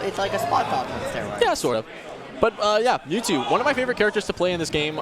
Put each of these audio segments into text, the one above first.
it's like a spot dodge on steroids. Yeah, sort of. But yeah, Mewtwo, one of my favorite characters to play in this game.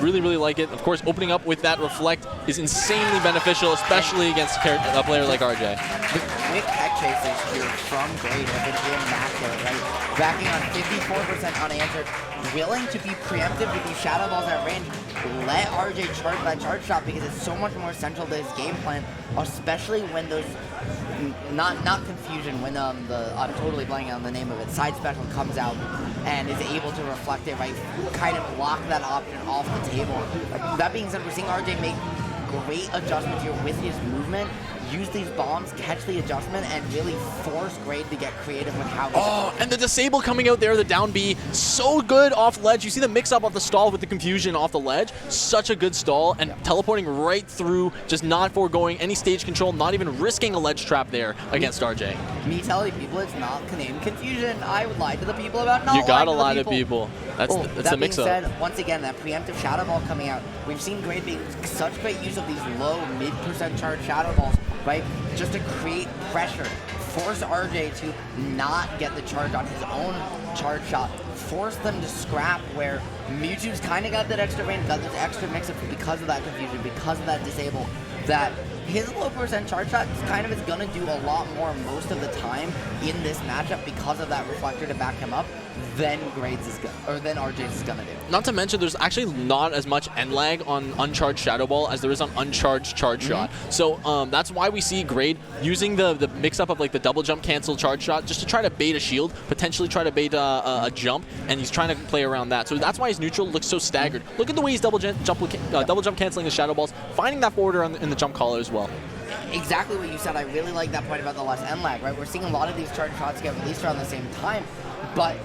Really, really like it. Of course, opening up with that Reflect is insanely beneficial, especially against a player like RJ. The quick tech chases here from Great have been immaculate, right? Backing on 54% unanswered, willing to be preemptive with these Shadow Balls at range. Let RJ charge that charge shot because it's so much more central to his game plan, especially when those, not confusion, when I'm totally blanking on the name of it, side special comes out and is able to reflect it, right? Kind of block that option off the table. That being said, we're seeing RJ make great adjustments here with his movement, use these bombs, catch the adjustment, and really force Grade to get creative with how he and the disable coming out there, the down B, so good off ledge. You see the mix-up of the stall with the confusion off the ledge. Such a good stall, and teleporting right through, just not foregoing any stage control, not even risking a ledge trap there against RJ. Me telling people it's not named confusion. I would lie to the people about not You gotta lying lie to people. That's the mix-up. That being said, once again, that preemptive Shadow Ball coming out, we've seen Grade make such great use of these low, mid-percent charge Shadow Balls, right? Just to create pressure, force RJ to not get the charge on his own charge shot, force them to scrap where Mewtwo's kind of got that extra range, got this extra mix-up because of that confusion, because of that disable, that his low percent charge shot is going to do a lot more most of the time in this matchup because of that reflector to back him up than RJ's is gonna do. Not to mention, there's actually not as much end lag on uncharged Shadow Ball as there is on uncharged charge shot. So that's why we see Grade using the mix-up of like the double jump cancel charge shot just to try to bait a shield, potentially try to bait a jump, and he's trying to play around that. So that's why his neutral looks so staggered. Look at the way he's double jump canceling the Shadow Balls, finding that forwarder in the jump caller as well. Exactly what you said. I really like that point about the less end lag, right? We're seeing a lot of these charge shots get released around the same time, but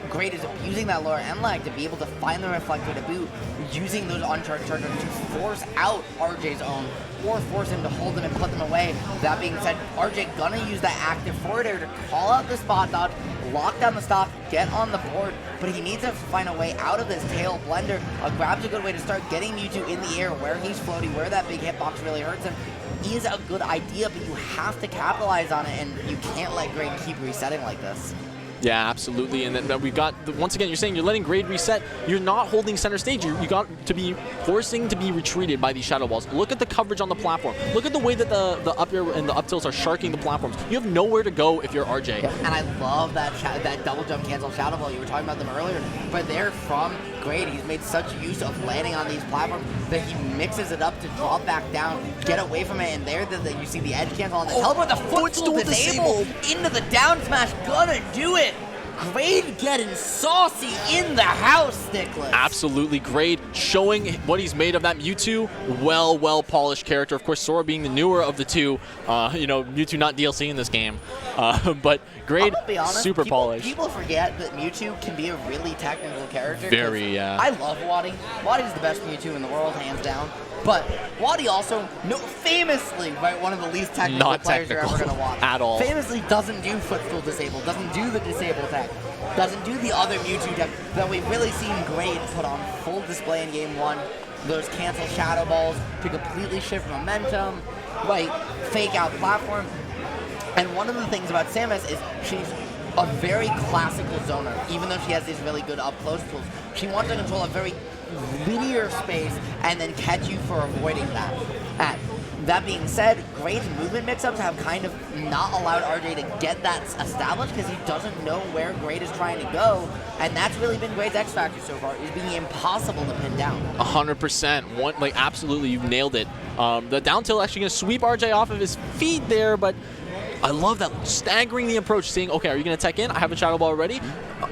Great is abusing that lower end lag to be able to find the reflector to boot, using those uncharged chargers to force out RJ's own, or force him to hold them and put them away. That being said, RJ gonna use that active forward air to call out the spot dodge, lock down the stop, get on the board, but he needs to find a way out of this tail blender. A grab's a good way to start getting Mewtwo in the air where he's floating, where that big hitbox really hurts him. Is a good idea, but you have to capitalize on it, and you can't let Grade keep resetting like this. Yeah, absolutely. And then we've got, once again, you're saying you're letting Grade reset. You're not holding center stage. You got to be forcing to be retreated by these Shadow Balls. Look at the coverage on the platform. Look at the way that the up air and the up tilts are sharking the platforms. You have nowhere to go if you're RJ. And I love that double jump cancel Shadow Ball. You were talking about them earlier. But they're from Grade. He's made such use of landing on these platforms that he mixes it up to drop back down, get away from it, and there you see the edge cancel on the teleport. The footstool disable into the down smash. Gonna do it. Grade getting saucy in the house, Nicholas. Absolutely. Grade showing what he's made of. That Mewtwo, well polished character. Of course, Sora being the newer of the two. You know, Mewtwo not DLC in this game. But Grade, super polished. People forget that Mewtwo can be a really technical character. Very, yeah. I love Wadi. Wadi's the best Mewtwo in the world, hands down. But Wadi also, famously, right, one of the least technical players you're ever going to watch. At all. Famously doesn't do footstool disable, doesn't do the disable tech, doesn't do the other Mewtwo tech that we've really seen Grade put on full display in Game 1. Those cancel Shadow Balls to completely shift momentum, right, fake out platform. And one of the things about Samus is she's a very classical zoner, even though she has these really good up-close tools. She wants to control a very linear space and then catch you for avoiding that. That being said, Grade's movement mix-ups have kind of not allowed RJ to get that established because he doesn't know where Grade is trying to go, and that's really been Grade's X factor so far, is being impossible to pin down. 100%. Like, absolutely, you've nailed it. The down tilt actually going to sweep RJ off of his feet there, but I love that, staggering the approach, saying, okay, are you going to tech in? I have a Shadow Ball already.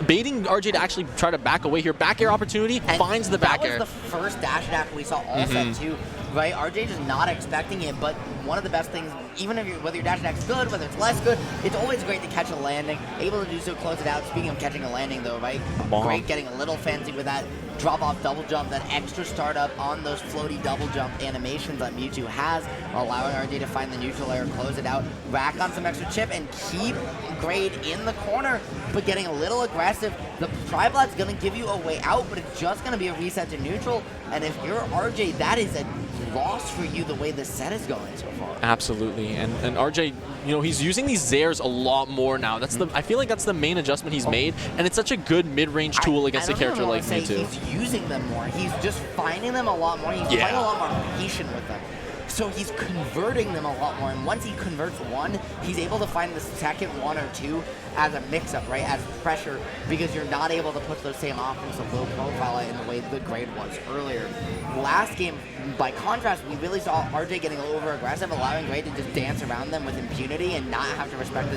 Baiting RJ to actually try to back away here. Back air opportunity, and finds the back air. That was the first dash attack we saw all set too, right? RJ just not expecting it, but one of the best things, even if whether your dash attack's good, whether it's less good, it's always great to catch a landing. Able to do so, close it out. Speaking of catching a landing though, right? Great getting a little fancy with that drop-off double jump, that extra startup on those floaty double jump animations that Mewtwo has, allowing RJ to find the neutral air, close it out, rack on some extra chip, and keep Grade in the corner, but getting a little aggressive. The Triblad's going to give you a way out, but it's just going to be a reset to neutral, and if you're RJ, that is a loss for you the way the set is going so far. far. Absolutely, and RJ, you know, he's using these Zairs a lot more now. That's I feel like that's the main adjustment he's made, and it's such a good mid-range tool against a character like Mewtwo. He's using them more. He's just finding them a lot more. He's playing a lot more patient with them. So he's converting them a lot more, and once he converts one, he's able to find the second one or two as a mix-up, right, as pressure, because you're not able to put those same options of low profile in the way the grade was earlier. Last game, by contrast, we really saw RJ getting over-aggressive, allowing Grade to just dance around them with impunity and not have to respect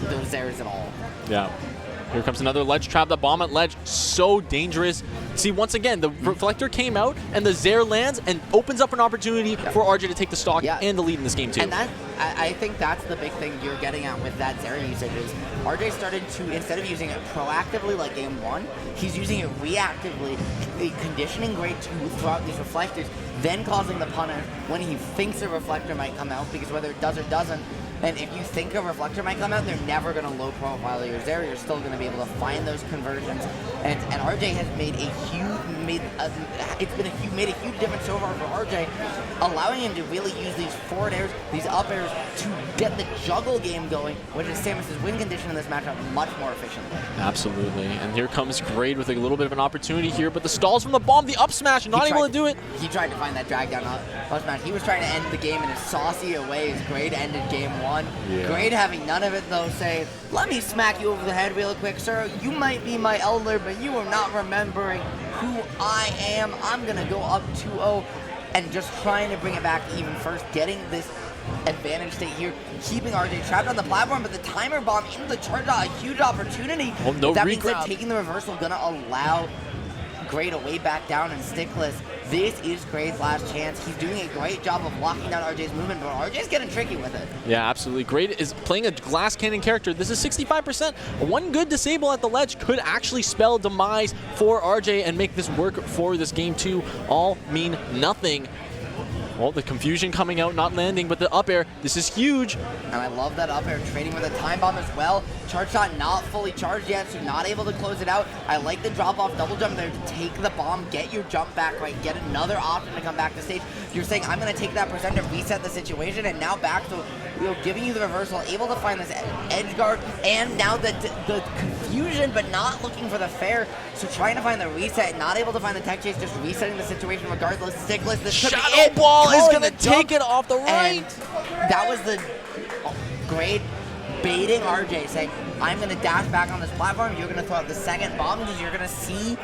those Zairs at all. Yeah. Here comes another ledge trap. The bomb at ledge, so dangerous. See, once again, the reflector came out, and the Zair lands and opens up an opportunity for RJ to take the stock and the lead in this game, too. And I think that's the big thing you're getting at with that Zair usage is RJ started to, instead of using it proactively like game one, he's using it reactively, conditioning Grade to throw out these reflectors, then causing the punish when he thinks a reflector might come out, because whether it does or doesn't, and if you think a reflector might come out, they're never going to low profile your Zair. You're still going to be able to find those conversions. And RJ has made a huge, made a huge difference so far for RJ, allowing him to really use these forward airs, these up airs to get the juggle game going, which is Samus' win condition in this matchup much more efficiently. Absolutely. And here comes Grade with a little bit of an opportunity here, but the stalls from the bomb, the up smash, not able to do it. He tried to find that drag down up smash. He was trying to end the game in as saucy a way as Grade ended game one. Yeah. Grade having none of it though, saying, "Let me smack you over the head real quick, sir. You might be my elder, but you are not remembering who I am. I'm gonna go up 2-0," and just trying to bring it back even first, getting this advantage state here, keeping RJ trapped on the platform, but the timer bomb into the charge out, a huge opportunity. Oh, no that means that regrab. taking the reversal gonna allow Grade a way back down and stickless. This is Grade's last chance. He's doing a great job of locking down RJ's movement, but RJ's getting tricky with it. Yeah, absolutely. Grade is playing a glass cannon character. This is 65%. One good disable at the ledge could actually spell demise for RJ and make this work for this game too. All mean nothing. Well, the confusion coming out, not landing, but the up air, this is huge. And I love that up air, trading with a time bomb as well. Charge shot not fully charged yet, so not able to close it out. I like the drop-off double jump there to take the bomb, get your jump back right, get another option to come back to stage. You're saying, I'm going to take that percent to reset the situation, and now back to giving you the reversal, able to find this edge guard, and now the confusion, but not looking for the fair. So trying to find the reset, not able to find the tech chase, just resetting the situation regardless. Stickless, this could be it. Shadow Ball is Calling going to the jump, take it off the right. and that was the Grade baiting RJ, saying, I'm going to dash back on this platform, you're going to throw out the second bomb, because you're going to see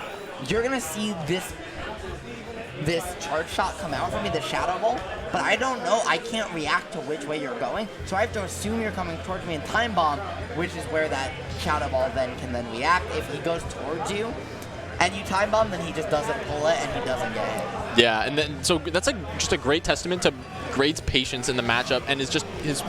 this charge shot come out for me, the Shadow Ball, but I don't know, I can't react to which way you're going, so I have to assume you're coming towards me in time bomb, which is where that Shadow Ball then can react. If he goes towards you and you time bomb, then he just doesn't pull it and he doesn't get hit. Yeah, and then so that's just a great testament to Grade's patience in the matchup, and it's just his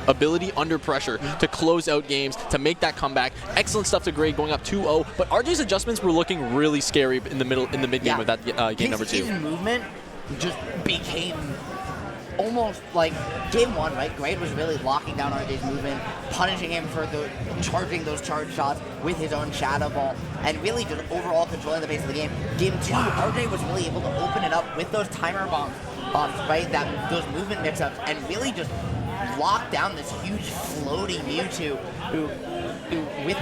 ability under pressure to close out games, to make that comeback. Excellent stuff to Grade going up 2-0, but RJ's adjustments were looking really scary in the mid game of that game number 2. His movement just became almost like game one, right? Grade was really locking down RJ's movement, punishing him for charging those charge shots with his own Shadow Ball, and really just overall controlling the pace of the game. Game two, RJ was really able to open it up with those timer bombs, right? Those movement mix-ups, and really just lock down this huge floaty Mewtwo who with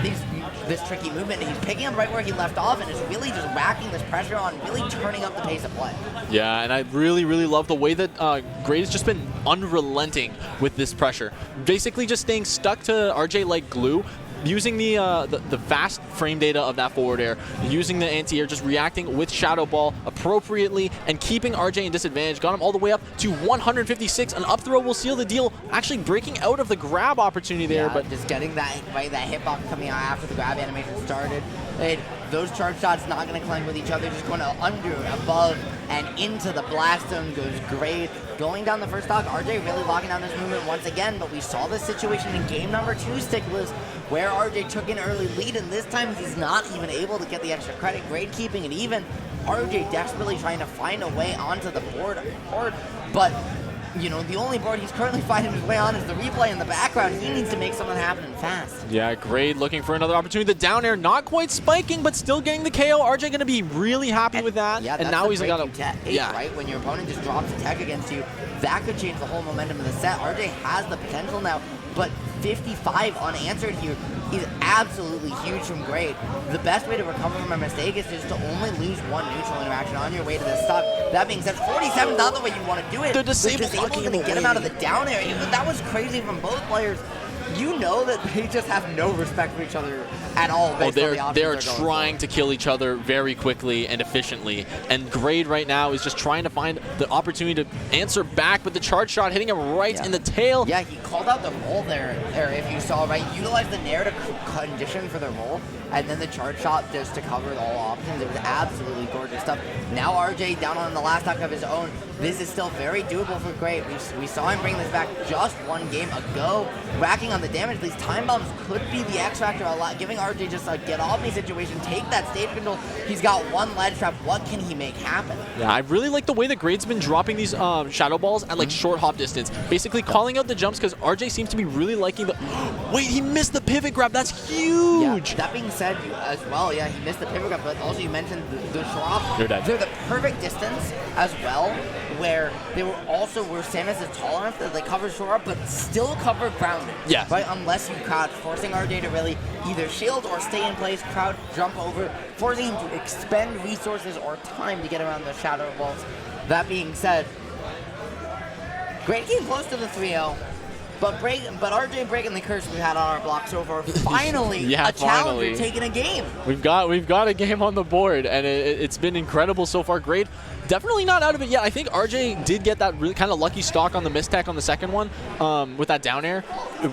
this tricky movement, and he's picking up right where he left off and is really just racking this pressure on, really turning up the pace of play. Yeah, and I really, really love the way that Grade has just been unrelenting with this pressure. Basically just staying stuck to RJ like glue, using the fast frame data of that forward air, using the anti-air, just reacting with Shadow Ball appropriately, and keeping RJ in disadvantage. Got him all the way up to 156. An up throw will seal the deal, actually breaking out of the grab opportunity there. Yeah, but just getting that hitbox coming out after the grab animation started. Those charge shots not going to connect with each other, just going to under, above, and into the blast zone goes Grade. Going down the first stock, RJ really locking down this movement once again, but we saw this situation in game number 2, Stickless, where RJ took an early lead, and this time he's not even able to get the extra credit. Grade keeping it even. RJ desperately trying to find a way onto the board, but you know, the only board he's currently finding his way on is the replay in the background. He needs to make something happen fast. Yeah, Grade looking for another opportunity. The down air not quite spiking, but still getting the KO. RJ going to be really happy with that. Yeah, and now he's got a right? When your opponent just drops a tech against you, that could change the whole momentum of the set. RJ has the potential now, but 55 unanswered here is absolutely huge from Grade. The best way to recover from a mistake is just to only lose one neutral interaction on your way to the stock. That being said, 47 not the way you want to do it. The disable going to get him out of the down area. That was crazy from both players. You know that they just have no respect for each other at all. They're trying to kill each other very quickly and efficiently. And Grade right now is just trying to find the opportunity to answer back with the charge shot, hitting him right in the tail. Yeah, he called out the roll there, if you saw, right? Utilized the nair to condition for the roll, and then the charge shot just to cover all options. It was absolutely gorgeous stuff. Now RJ down on the last stock of his own. This is still very doable for Grade. We saw him bring this back just one game ago, racking on the damage. These time bombs could be the X factor a lot, giving RJ just a get off me situation, take that stage control. He's got one ledge trap. What can he make happen? Yeah, I really like the way that Grade's been dropping these shadow balls at like short hop distance, basically calling out the jumps because RJ seems to be really liking the. Wait, he missed the pivot grab. That's huge. Yeah, that being said, as well, yeah, he missed the pivot grab, but also you mentioned the drop. You're dead. They're the perfect distance as well, where they were also where Samus is tall enough that they cover short up, but still cover grounded. Yeah. Right, unless you crouch, forcing RJ to really either shield or stay in place, crouch, jump over, forcing him to expend resources or time to get around the shadow walls. That being said, Grade came close to the 3-0. But RJ breaking the curse we've had on our block so far. Finally, a challenger taking a game. We've got a game on the board, and it's been incredible so far. Grade definitely not out of it yet. I think RJ did get that really kind of lucky stock on the mistech on the second one with that down air.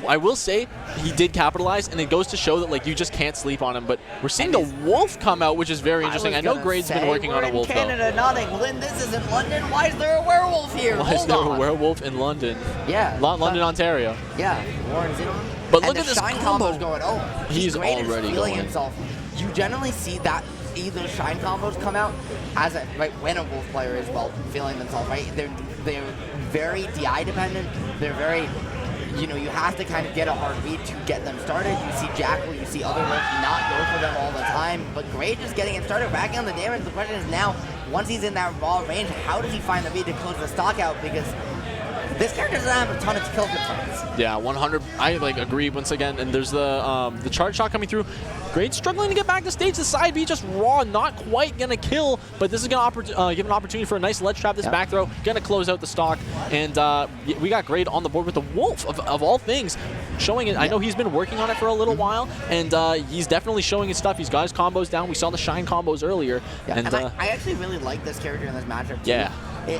I will say he did capitalize, and it goes to show that like you just can't sleep on him. But we're seeing the wolf come out, which is very interesting. I know Grade's been working on a wolf Canada, though. not England. This isn't London. Why is there a werewolf here? Why is there a werewolf in London? Yeah, London, Ontario. Yeah, Warren's in on. But look at this shine combo. Going. Oh, he's already feeling going. himself. You generally see that either shine combos come out as when a wolf player is feeling themselves. Right, they're very DI dependent. They're very, you know, you have to kind of get a hard read to get them started. You see Jackal, you see other wolves not go for them all the time. But Grade just getting it started, racking on the damage. The question is now, once he's in that raw range, how does he find the read to close the stock out? Because this character doesn't have a ton of kill confirms. Yeah, 100. I agree once again. And there's the charge shot coming through. Grade struggling to get back to stage. The side B just raw, not quite gonna kill, but this is gonna give an opportunity for a nice ledge trap. This back throw gonna close out the stock, and we got Grade on the board with the wolf of all things, showing it. I know he's been working on it for a little while, and he's definitely showing his stuff. He's got his combos down. We saw the shine combos earlier. Yeah, and I actually really like this character in this matchup too. Yeah.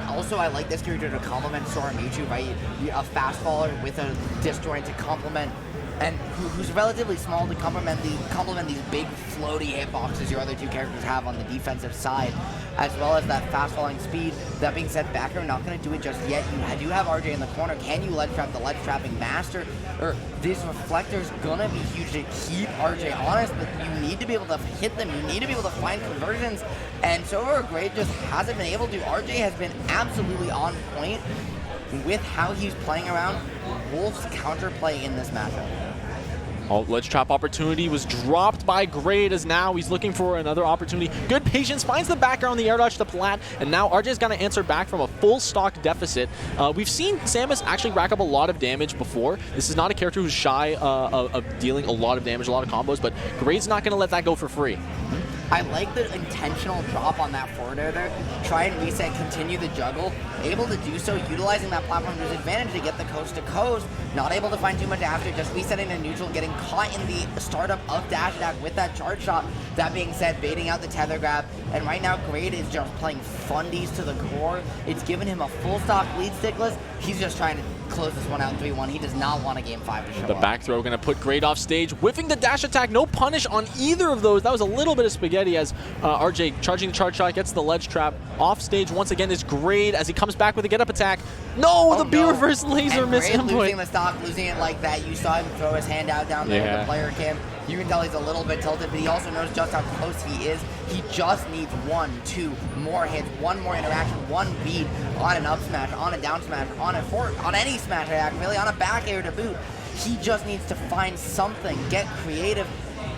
Also, I like this character to complement Sora Mewtwo, right? A fast faller with a disjoint to complement, and who's relatively small to complement these big floaty hitboxes your other two characters have on the defensive side, as well as that fast falling speed. That being said, backer not going to do it just yet. You do have RJ in the corner. Can you ledge trap the ledge trapping master? Or these reflectors gonna be huge to keep RJ honest, but you need to be able to hit them. You need to be able to find conversions, and so far Grade just hasn't been able to. RJ has been absolutely on point with how he's playing around Wolf's counterplay in this matchup. Oh, ledge trap opportunity was dropped by Grade, as now he's looking for another opportunity. Good patience, finds the back air on the air dodge to Plat, and now RJ's going to answer back from a full stock deficit. We've seen Samus actually rack up a lot of damage before. This is not a character who's shy of dealing a lot of damage, a lot of combos, but Grade's not going to let that go for free. I like the intentional drop on that forward air there. Try and reset, continue the juggle. Able to do so, utilizing that platform to his advantage to get the coast to coast. Not able to find too much after, just resetting to neutral, getting caught in the startup of dash attack with that charge shot. That being said, baiting out the tether grab. And right now, Grade is just playing fundies to the core. It's given him a full stock lead stickless. He's just trying to close this one out 3-1. He does not want a game 5 to show The up. back throw going to put Grade off stage, whiffing the dash attack. No punish on either of those. That was a little bit of spaghetti as RJ charging the charge shot, gets the ledge trap. Off stage once again is Grade as he comes back with a get-up attack. No, the B reverse laser miss input. Losing the stock, losing it like that. You saw him throw his hand out down there. The player cam. You can tell he's a little bit tilted, but he also knows just how close he is. He just needs 1, 2 more hits, 1 more interaction, 1 beat on an up smash, on a down smash, on a forward, on any smash attack, really, on a back air to boot. He just needs to find something, get creative,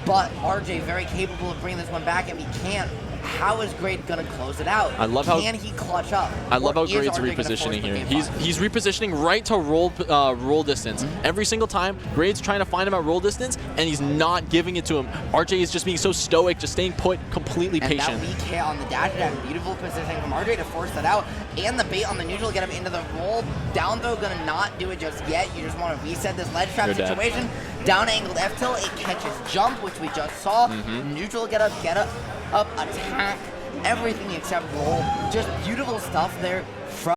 but ARJAY very capable of bringing this one back. If he can't, how is Grade gonna close it out? I love how can he clutch up? I love how Or is Grade's ARJAY gonna repositioning force here. the game He's repositioning right to roll distance. Every single time, Grade's trying to find him at roll distance, and he's not giving it to him. ARJAY is just being so stoic, just staying put, completely patient. And that weak hit on the dash attack, beautiful positioning from ARJAY to force that out, and the bait on the neutral, get him into the roll. Down throw, gonna not do it just yet. You just want to reset this ledge trap situation. Down angled F tilt, it catches jump, which we just saw. Neutral, get up, attack. Everything except roll. Just beautiful stuff there from